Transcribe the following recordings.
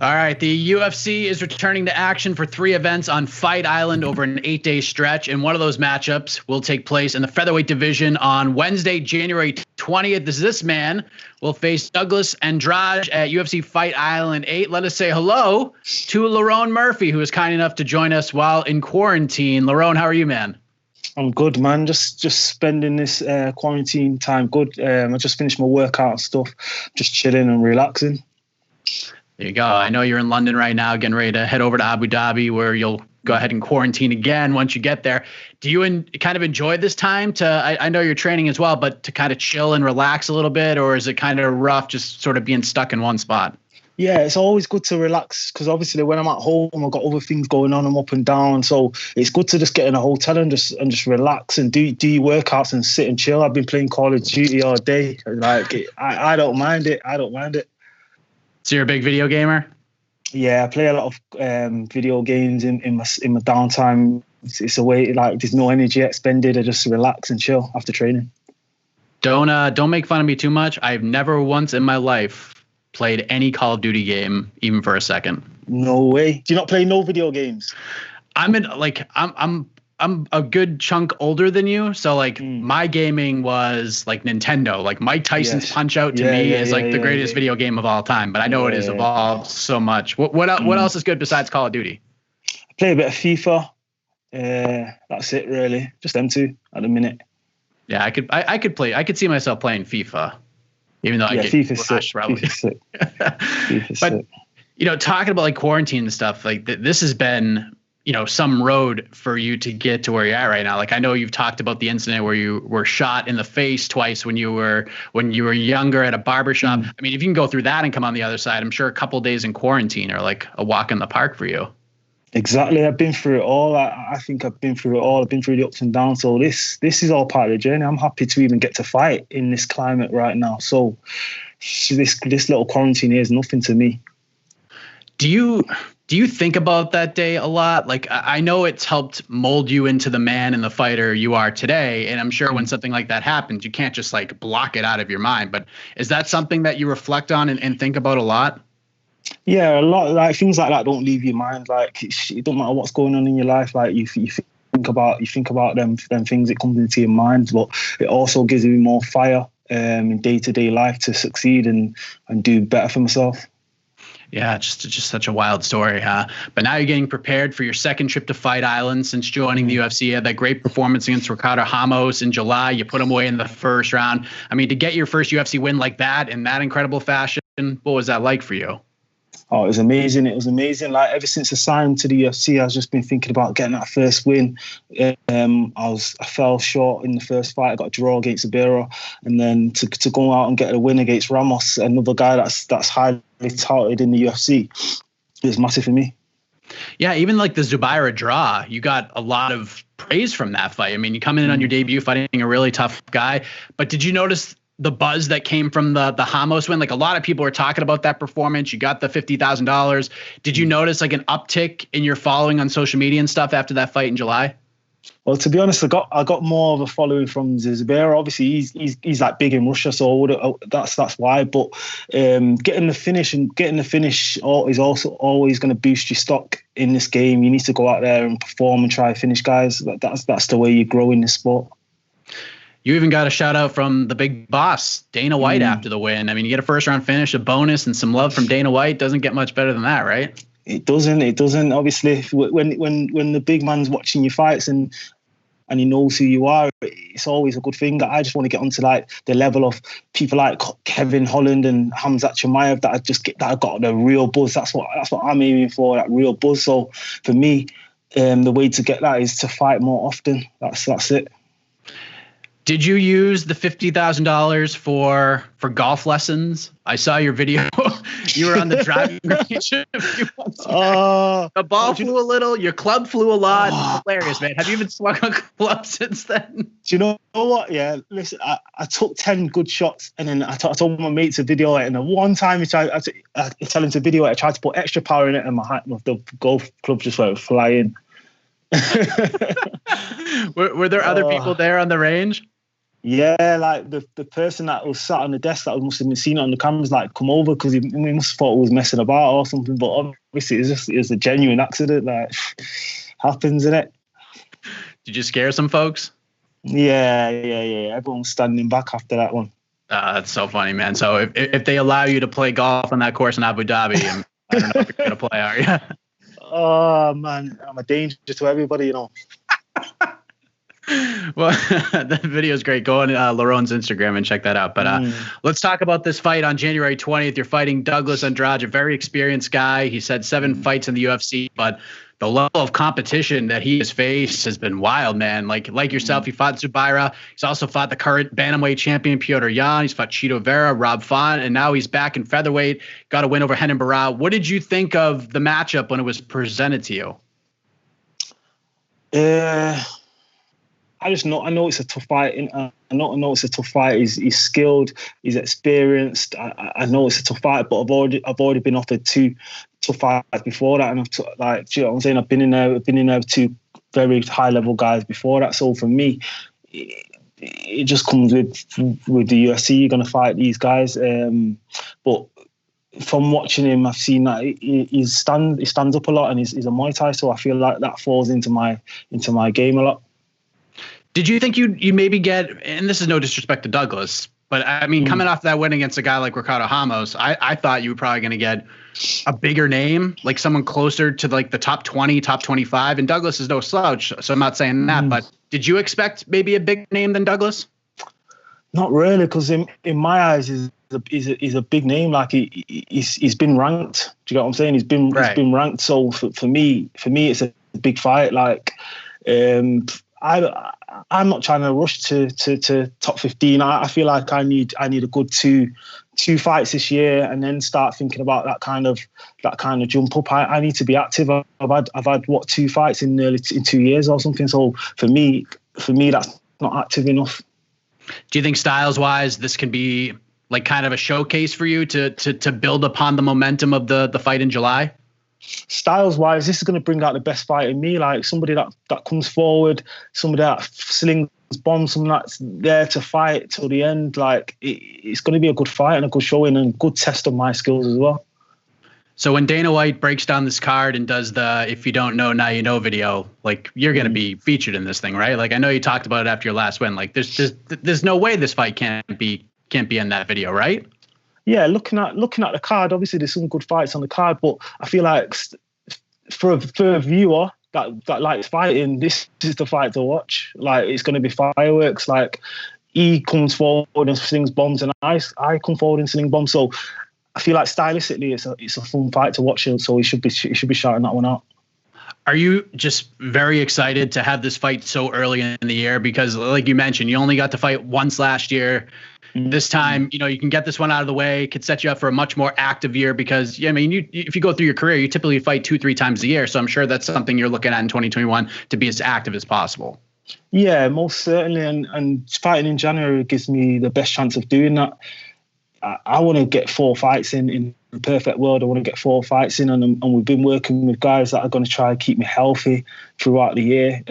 All right, the UFC is returning to action for 3 events on Fight Island over an 8-day stretch, and one of those matchups will take place in the featherweight division on Wednesday, January 20th. This man will face Douglas Andrade at UFC Fight Island 8. Let us say hello to Lerone Murphy, who is kind enough to join us while in quarantine. Lerone, how are you, man? I'm good, man. Just spending this quarantine time good. I just finished my workout and stuff, just chilling and relaxing. There you go. I know you're in London right now, getting ready to head over to Abu Dhabi, where you'll go ahead and quarantine again once you get there. Do you kind of enjoy this time I know you're training as well, but to kind of chill and relax a little bit, or is it kind of rough just sort of being stuck in one spot? Yeah, it's always good to relax because obviously when I'm at home, I've got other things going on. I'm up and down, so it's good to just get in a hotel and just relax and do your workouts and sit and chill. I've been playing Call of Duty all day. Like I don't mind it. I don't mind it. So you're a big video gamer? Yeah, I play a lot of video games in my downtime. It's a way, like, there's no energy expended. I just relax and chill after training. Don't make fun of me too much. I've never once in my life played any Call of Duty game, even for a second. No way. Do you not play no video games? I'm a good chunk older than you, so my gaming was like Nintendo. Like Mike Tyson's Punch-Out to me is like the greatest video game of all time. But I know it has evolved so much. What else is good besides Call of Duty? I play a bit of FIFA. That's it really. Just them two at the minute. Yeah, I could see myself playing FIFA, even though I get FIFA's crushed probably. FIFA's but talking about like quarantine and stuff, like this has been some road for you to get to where you're at right now. Like I know you've talked about the incident where you were shot in the face twice when you were younger at a barbershop. I mean, if you can go through that and come on the other side, I'm sure a couple of days in quarantine are like a walk in the park for you. Exactly. I've been through it all. I think I've been through it all. I've been through the ups and downs. So this is all part of the journey. I'm happy to even get to fight in this climate right now. So this little quarantine here is nothing to me. Do you think about that day a lot? Like, I know it's helped mold you into the man and the fighter you are today. And I'm sure when something like that happens, you can't just like block it out of your mind. But is that something that you reflect on and think about a lot? Yeah, a lot. Like things like that don't leave your mind. Like it don't matter what's going on in your life. Like you think about them things, it comes into your mind. But it also gives me more fire in day-to-day life to succeed and do better for myself. Yeah, just such a wild story, huh? But now you're getting prepared for your second trip to Fight Island since joining the UFC. You had that great performance against Ricardo Ramos in July. You put him away in the first round. I mean, to get your first UFC win like that in that incredible fashion, what was that like for you? Oh, it was amazing. It was amazing. Like ever since I signed to the UFC, I've just been thinking about getting that first win. I fell short in the first fight. I got a draw against Ibera, and then to go out and get a win against Ramos, another guy that's highly touted in the UFC, it was massive for me. Yeah, even like the Zubaira draw, you got a lot of praise from that fight. I mean, you come in on your debut fighting a really tough guy, but did you notice the buzz that came from the Ramos win? Like a lot of people were talking about that performance. You got the $50,000. Did you notice like an uptick in your following on social media and stuff after that fight in July? Well, to be honest, I got more of a following from Zubaira. Obviously, he's like big in Russia, so that's why. But getting the finish is also always going to boost your stock in this game. You need to go out there and perform and try to finish guys. That's the way you grow in this sport. You even got a shout out from the big boss, Dana White, after the win. I mean, you get a first round finish, a bonus, and some love from Dana White. Doesn't get much better than that, right? It doesn't. Obviously, when the big man's watching your fights and he knows who you are, it's always a good thing. I just want to get onto like the level of people like Kevin Holland and Hamzat Chimaev that got the real buzz. That's what I'm aiming for, that real buzz. So for me, the way to get that is to fight more often. That's it. Did you use the $50,000 for golf lessons? I saw your video. You were on the driving range a few months back. The ball flew a little. Your club flew a lot. Hilarious, man. Have you even swung a club since then? Do you know what? Yeah, listen, I took 10 good shots, and then I told my mate to video it. And then one time I tell him to video it. I tried to put extra power in it, and the golf club just went flying. Were there other people there on the range? Yeah, like the person that was sat on the desk that must have been seen it on the cameras, like come over because we must have thought it was messing about or something. But obviously, it was a genuine accident. Like happens, innit? Did you scare some folks? Yeah. Everyone was standing back after that one. That's so funny, man. So if they allow you to play golf on that course in Abu Dhabi, I don't know if you're gonna play, are you? Oh man, I'm a danger to everybody, you know. Well, that video is great. Go on Lerone's Instagram and check that out. But let's talk about this fight on January 20th. You're fighting Douglas Andrade, a very experienced guy. He's had 7 fights in the UFC, but the level of competition that he has faced has been wild, man. Like yourself, he fought Zubaira. He's also fought the current bantamweight champion, Piotr Jan. He's fought Chito Vera, Rob Font, and now he's back in featherweight. Got a win over Henan Barra. What did you think of the matchup when it was presented to you? I know it's a tough fight. I know it's a tough fight. He's skilled. He's experienced. I know it's a tough fight, but I've already been offered 2 tough fights before that, and do you know what I'm saying? I've been in there with 2 very high level guys before that. So for me, it just comes with the UFC. You're gonna fight these guys, but from watching him, I've seen that he stands up a lot, and he's a Muay Thai. So I feel like that falls into my game a lot. Did you think you maybe get, and this is no disrespect to Douglas, but I mean, coming off that win against a guy like Ricardo Ramos, I thought you were probably going to get a bigger name, like someone closer to like the top 20, top 25. And Douglas is no slouch, so I'm not saying that. But did you expect maybe a bigger name than Douglas? Not really, because in my eyes, he's a big name. Like he's been ranked. Do you get what I'm saying? He's been ranked. So for me, it's a big fight. Like I'm not trying to rush to top 15. I feel like I need a good two fights this year, and then start thinking about that kind of jump up. I need to be active. I've had what 2 fights in 2 years or something. So for me that's not active enough. Do you think styles wise this can be like kind of a showcase for you to build upon the momentum of the fight in July? Styles wise, this is going to bring out the best fight in me. Like somebody that comes forward, somebody that slings bombs, someone that's there to fight till the end. Like it's going to be a good fight and a good showing and good test of my skills as well. So when Dana White breaks down this card and does the "if you don't know, now you know" video, like you're going to be featured in this thing, right? Like I know you talked about it after your last win. Like there's no way this fight can't be in that video, right? Yeah, looking at the card, obviously there's some good fights on the card, but I feel like for a viewer that likes fighting, this is the fight to watch. Like it's going to be fireworks. Like he comes forward and slings bombs, and I come forward and sling bombs. So I feel like stylistically, it's a fun fight to watch. So he should be shouting that one out. Are you just very excited to have this fight so early in the year? Because like you mentioned, you only got to fight once last year. This time, you can get this one out of the way. It could set you up for a much more active year because, I mean, if you go through your career, you typically fight 2-3 times a year. So I'm sure that's something you're looking at in 2021 to be as active as possible. Yeah, most certainly. And fighting in January gives me the best chance of doing that. I want to get 4 fights in the perfect world. I want to get 4 fights in, and we've been working with guys that are going to try and keep me healthy throughout the year.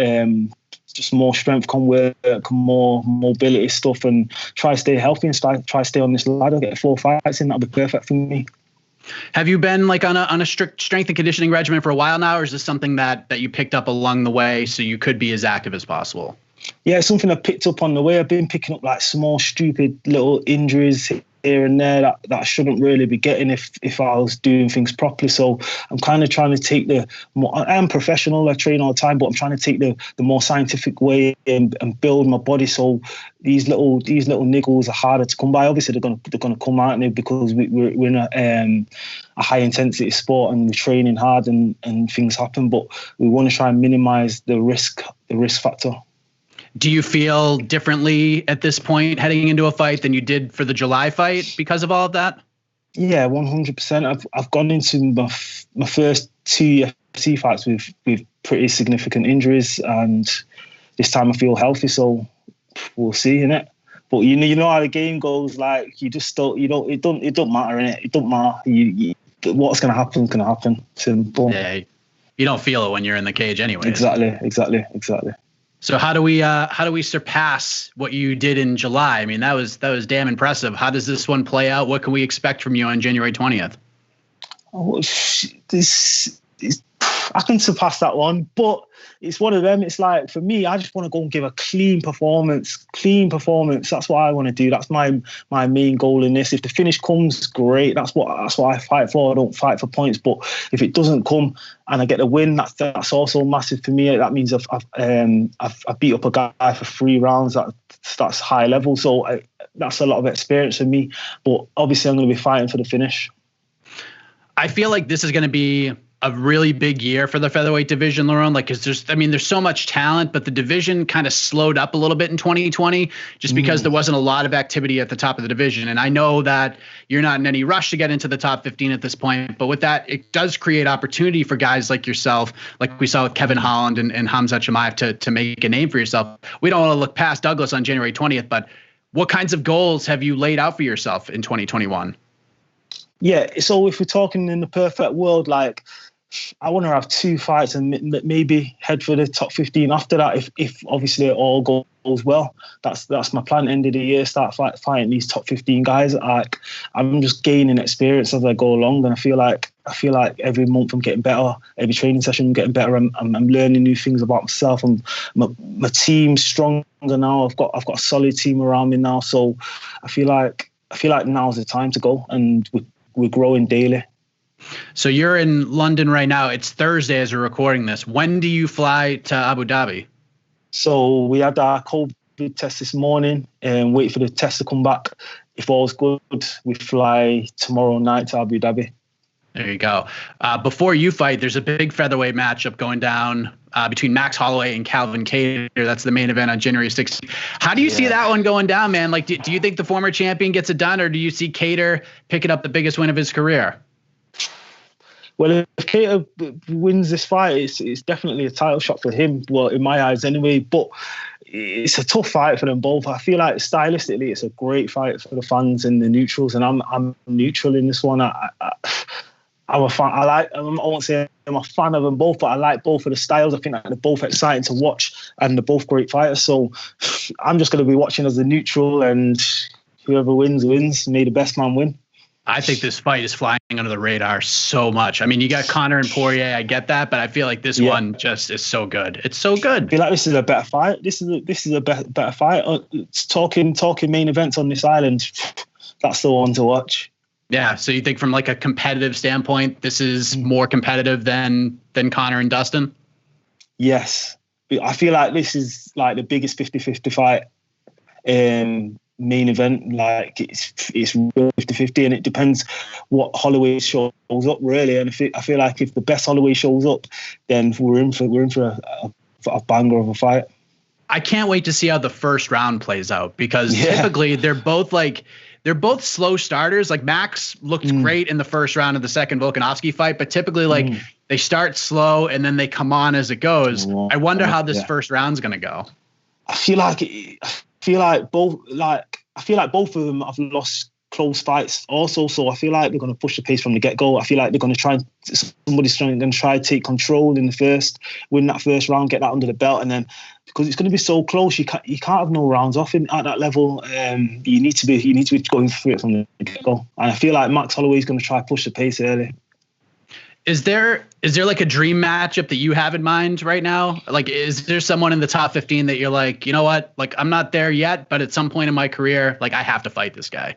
Just more strength can work, more mobility stuff, and try to stay healthy and try to stay on this ladder. Get 4 fights in, that'll be perfect for me. Have you been like on a strict strength and conditioning regimen for a while now, or is this something that you picked up along the way so you could be as active as possible? Yeah, it's something I picked up on the way. I've been picking up like small, stupid little injuries here and there that I shouldn't really be getting if I was doing things properly. So I'm kind of trying to take I am professional, I train all the time, but I'm trying to take the more scientific way and build my body. So these little niggles are harder to come by. Obviously they're gonna come out now because we're in a high intensity sport and we're training hard and things happen, but we want to try and minimize the risk factor. Do you feel differently at this point heading into a fight than you did for the July fight because of all of that? Yeah, 100%. I've gone into my first 2 UFC fights with pretty significant injuries, and this time I feel healthy. So we'll see, innit? But you know how the game goes. Like you just don't. It don't matter, innit? It don't matter. What's gonna happen is gonna happen. Simple. Yeah, you don't feel it when you're in the cage anyway. Exactly. So how do we surpass what you did in July? I mean, that was damn impressive. How does this one play out? What can we expect from you on January 20th? Oh, I can surpass that one, but it's one of them. It's like, for me, I just want to go and give a clean performance. That's what I want to do. That's my main goal in this. If the finish comes, great. That's what I fight for. I don't fight for points, but if it doesn't come and I get a win, that's also massive for me. That means I've beat up a guy for 3 rounds. That's high level. So that's a lot of experience for me. But obviously, I'm going to be fighting for the finish. I feel like this is going to be a really big year for the featherweight division, Lerone. Like, there's so much talent, but the division kind of slowed up a little bit in 2020 just because there wasn't a lot of activity at the top of the division. And I know that you're not in any rush to get into the top 15 at this point, but with that, it does create opportunity for guys like yourself, like we saw with Kevin Holland and Khamzat Chimaev to make a name for yourself. We don't want to look past Douglas on January 20th, but what kinds of goals have you laid out for yourself in 2021? Yeah, so if we're talking in the perfect world, like, I want to have 2 fights and maybe head for the top 15 after that. If obviously it all goes well, that's my plan. End of the year, start fighting these top 15 guys. Like, I'm just gaining experience as I go along, and I feel like every month I'm getting better. Every training session I'm getting better. I'm learning new things about myself. My team's stronger now. I've got a solid team around me now. So I feel like now's the time to go, and we're growing daily. So you're in London right now. It's Thursday as we're recording this. When do you fly to Abu Dhabi? So we had our COVID test this morning and wait for the test to come back. If all's good, we fly tomorrow night to Abu Dhabi. There you go. Before you fight, there's a big featherweight matchup going down between Max Holloway and Calvin Kattar. That's the main event on January 16th. How do you see that one going down, man? Like, do you think the former champion gets it done, or do you see Kattar picking up the biggest win of his career? Well, if Kattar wins this fight, it's definitely a title shot for him. Well, in my eyes anyway, but it's a tough fight for them both. I feel like stylistically, it's a great fight for the fans and the neutrals, and I'm neutral in this one. I'm a fan. I won't say I'm a fan of them both, but I like both of the styles. I think that they're both exciting to watch, and they're both great fighters. So I'm just going to be watching as a neutral, and whoever wins. May the best man win. I think this fight is flying under the radar so much. I mean, you got Conor and Poirier. I get that, but I feel like this one just is so good. It's so good. I feel like this is a better fight. This is a better fight. It's talking main events on this island. That's the one to watch. Yeah. So you think from like a competitive standpoint, this is more competitive than Conor and Dustin? Yes. I feel like this is like the biggest 50-50 fight. Main event, like it's real 50-50, and it depends what Holloway shows up really. And I feel like if the best Holloway shows up, then we're in for a banger of a fight. I can't wait to see how the first round plays out, because typically they're both slow starters. Like Max looked great in the first round of the second Volkanovski fight, but typically like they start slow and then they come on as it goes. I wonder how this first round's gonna go. I feel like both of them have lost close fights also, so I feel like they're going to push the pace from the get-go. I feel like they're going to somebody's going to try to take control in the first, win that first round, get that under the belt, and then because it's going to be so close, you can't have no rounds off at that level. You need to be going through it from the get-go, and I feel like Max Holloway is going to try to push the pace early. Is there like a dream matchup that you have in mind right now? Like, is there someone in the top 15 that you're like, you know what? Like, I'm not there yet, but at some point in my career, like, I have to fight this guy.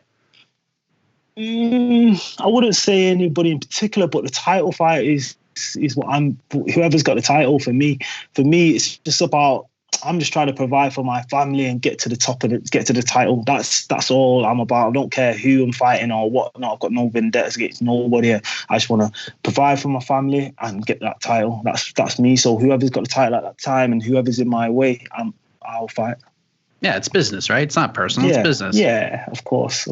I wouldn't say anybody in particular, but the title fight is what whoever's got the title for me. For me, it's just about, I'm just trying to provide for my family and get to the title. That's all I'm about. I don't care who I'm fighting or what. No, I've got no vendettas against nobody. I just want to provide for my family and get that title. That's me. So whoever's got the title at that time and whoever's in my way, I'll fight. Yeah, it's business, right? It's not personal. It's business. Yeah, of course.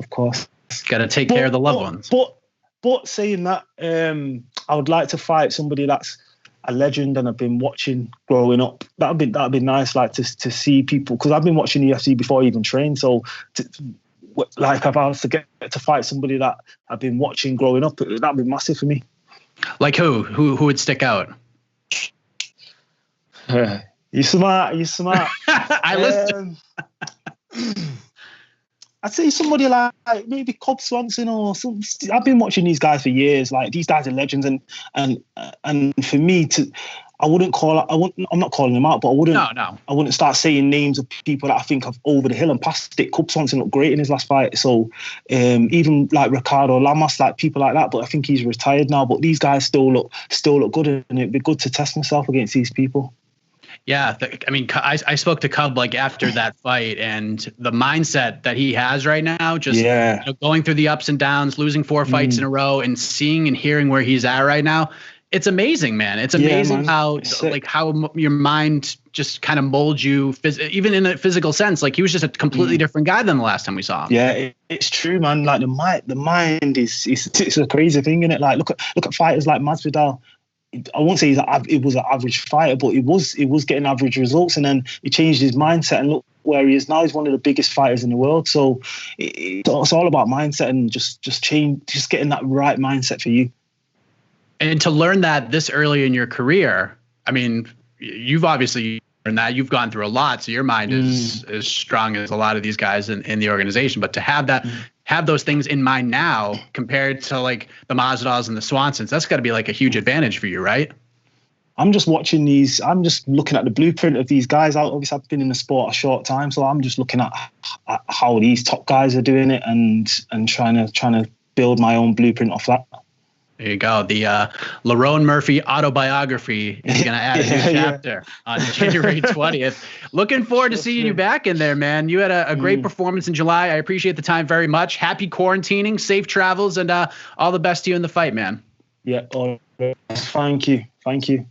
Got to take care of the loved ones. But saying that, I would like to fight somebody that's a legend and I've been watching growing up. That'd be nice, like to see people, because I've been watching the UFC before I even trained. So like I've asked to get to fight somebody that I've been watching growing up. That'd be massive for me. Like who would stick out? You smart. You smart. I listen. I'd say somebody like maybe Cub Swanson or some. I've been watching these guys for years. Like these guys are legends, and for me I'm not calling them out, but I wouldn't. No. I wouldn't start saying names of people that I think have over the hill and past it. Cub Swanson looked great in his last fight, so even like Ricardo Ramos, like people like that. But I think he's retired now. But these guys still look good, and it'd be good to test myself against these people. Yeah, I spoke to Cub like after that fight, and the mindset that he has right now, just going through the ups and downs, losing 4 fights in a row, and seeing and hearing where he's at right now. It's amazing, man. It's amazing how your mind just kind of molds you, even in a physical sense. Like he was just a completely different guy than the last time we saw him. Yeah, it's true, man. Like the mind is it's a crazy thing, isn't it? Like look at fighters like Masvidal. I won't say it was an average fighter, but it was getting average results, and then he changed his mindset and look where he is now. He's one of the biggest fighters in the world. So it's all about mindset and just getting that right mindset for you. And to learn that this early in your career, I mean, you've obviously learned that. You've gone through a lot, so your mind is as strong as a lot of these guys in the organization. But to have that. Have those things in mind now compared to like the Masvidals and the Swansons, that's got to be like a huge advantage for you, right? I'm just watching these. I'm just looking at the blueprint of these guys. Obviously, I've been in the sport a short time, so I'm just looking at how these top guys are doing it and trying to build my own blueprint off that. There you go. The Lerone Murphy autobiography is going to add a new chapter on January 20th. Looking forward to seeing you back in there, man. You had a great performance in July. I appreciate the time very much. Happy quarantining, safe travels, and all the best to you in the fight, man. Yeah. Thank you.